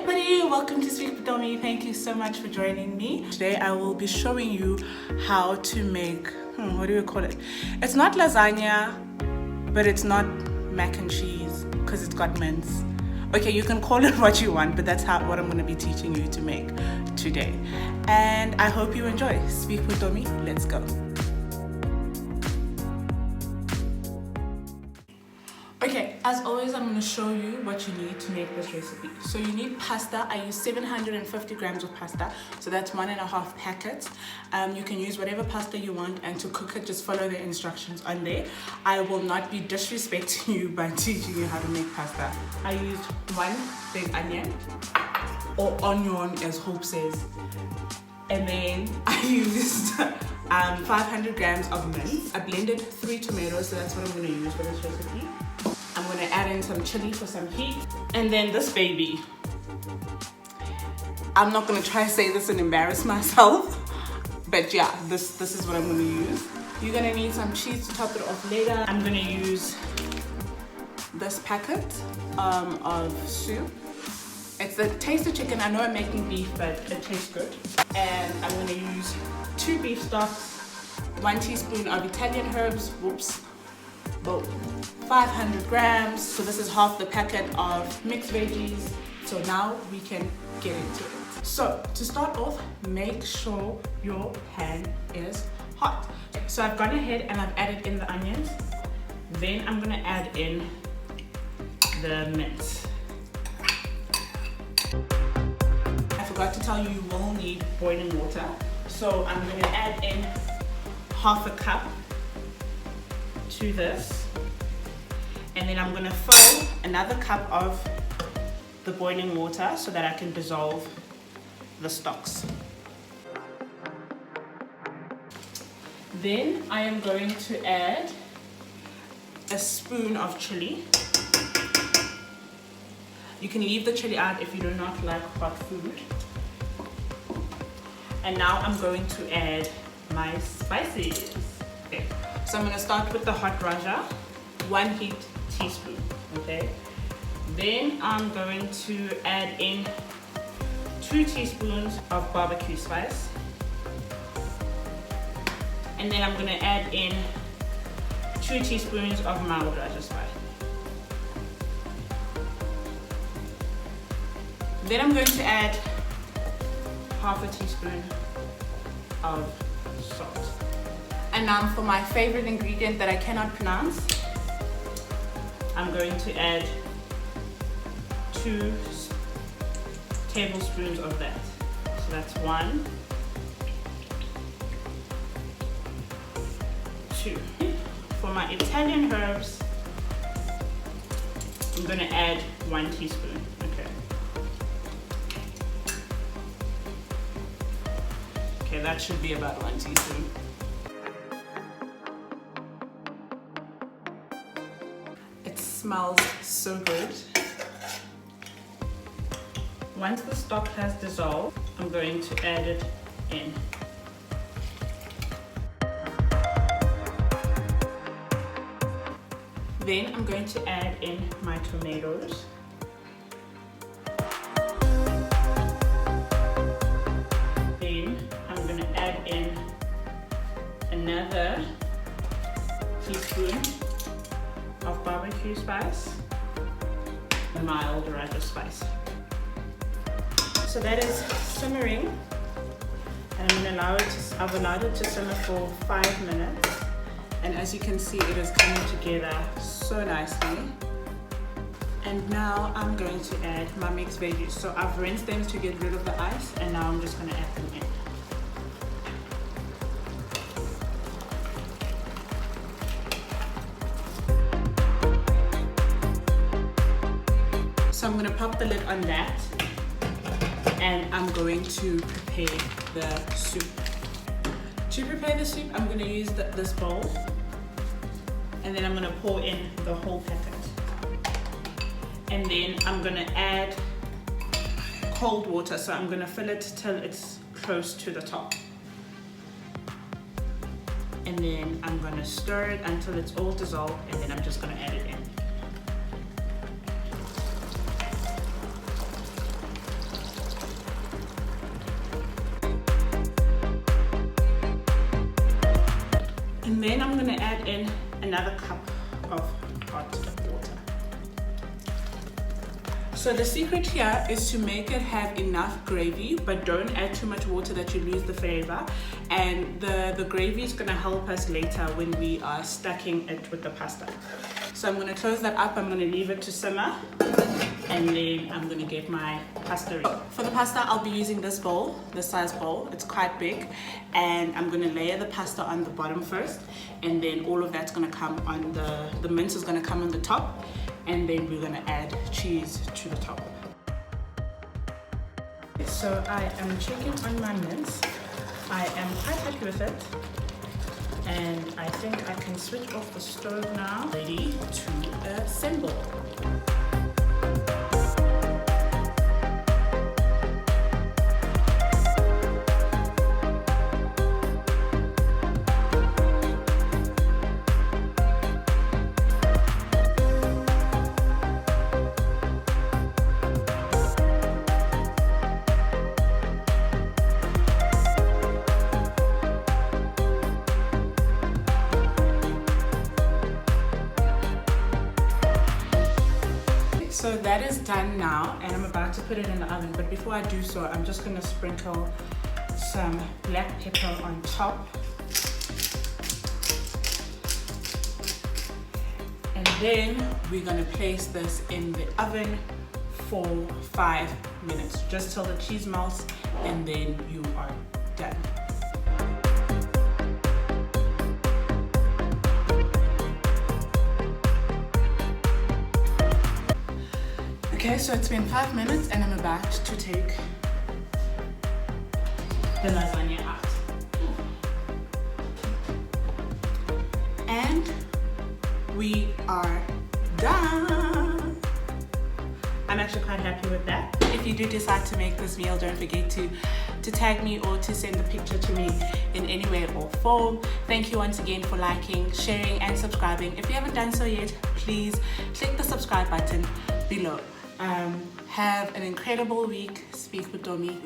everybody, welcome to Speak Votomi. Thank you so much for joining me. Today I will be showing you how to make, what do you call it? It's not lasagna, but it's not mac and cheese because it's got mince. Okay, you can call it what you want, but that's what I'm going to be teaching you to make today. And I hope you enjoy. Speak Votomi, let's go. Okay, as always, I'm going to show you what you need to make this recipe. So you need pasta. I use 750 grams of pasta, so that's 1.5 packets. You can use whatever pasta you want, and to cook it, just follow the instructions on there. I will not be disrespecting you by teaching you how to make pasta. I used 1 big onion, or onion as Hope says, and then I used 500 grams of mince. I blended 3 tomatoes, so that's what I'm going to use for this recipe. I'm going to add in some chili for some heat. And then this baby. I'm not going to try to say this and embarrass myself. But yeah, this is what I'm going to use. You're going to need some cheese to top it off later. I'm going to use this packet of soup. It's the taste of chicken. I know I'm making beef, but it tastes good. And I'm going to use 2 beef stocks, 1 teaspoon of Italian herbs. Whoops. 500 grams, so this is half the packet of mixed veggies. So now we can get into it. So to start off, make sure your pan is hot. So I've gone ahead and I've added in the onions. Then I'm going to add in the mince. I forgot to tell you, you will need boiling water. So I'm going to add in half a cup to this, and then I'm going to fill another cup of the boiling water so that I can dissolve the stocks. Then I am going to add a spoon of chili. You can leave the chili out if you do not like hot food. And now I'm going to add my spices. Okay. So I'm going to start with the hot raja, 1 heaped teaspoon, okay? Then I'm going to add in 2 teaspoons of BBQ spice. And then I'm going to add in 2 teaspoons of mild raja spice. Then I'm going to add half a teaspoon of salt. And now for my favorite ingredient that I cannot pronounce, I'm going to add 2 tablespoons of that. So that's 1, 2. For my Italian herbs, I'm going to add 1 teaspoon. Okay, that should be about 1 teaspoon. Smells so good. Once the stock has dissolved, I'm going to add it in. Then I'm going to add in my tomatoes. Then I'm going to add in another teaspoon of BBQ spice and mild raja spice. So that is simmering, and I'm going to allow it to, I've allowed it to simmer for 5 minutes, and as you can see, it is coming together so nicely. And now I'm going to add my mixed veggies. So I've rinsed them to get rid of the ice, and now I'm just going to add them in. So I'm going to pop the lid on that, and I'm going to prepare the soup. To prepare the soup, I'm going to use this bowl, and then I'm going to pour in the whole packet. And then I'm going to add cold water, so I'm going to fill it till it's close to the top. And then I'm going to stir it until it's all dissolved, and then I'm just going to add it in. then I'm going to add in another cup of hot water. So the secret here is to make it have enough gravy, but don't add too much water that you lose the flavor. And the gravy is going to help us later when we are stacking it with the pasta. So I'm going to close that up. I'm going to leave it to simmer, and then I'm going to get my pasta ready. For the pasta, I'll be using this bowl, this size bowl. It's quite big, and I'm going to layer the pasta on the bottom first, and then all of that's going to come on the mince is going to come on the top, and then we're going to add cheese to the top. So I am checking on my mince. I am quite happy with it, and I think I can switch off the stove now. Ready to assemble. So that is done now, and I'm about to put it in the oven. But before I do so, I'm just going to sprinkle some black pepper on top. And then we're going to place this in the oven for 5 minutes, just till the cheese melts, and then you are done. Okay, so it's been 5 minutes, and I'm about to take the lasagna out. And we are done. I'm actually quite happy with that. If you do decide to make this meal, don't forget to tag me or to send a picture to me in any way or form. Thank you once again for liking, sharing, and subscribing. If you haven't done so yet, please click the subscribe button below. Have an incredible week. Speak Votomi.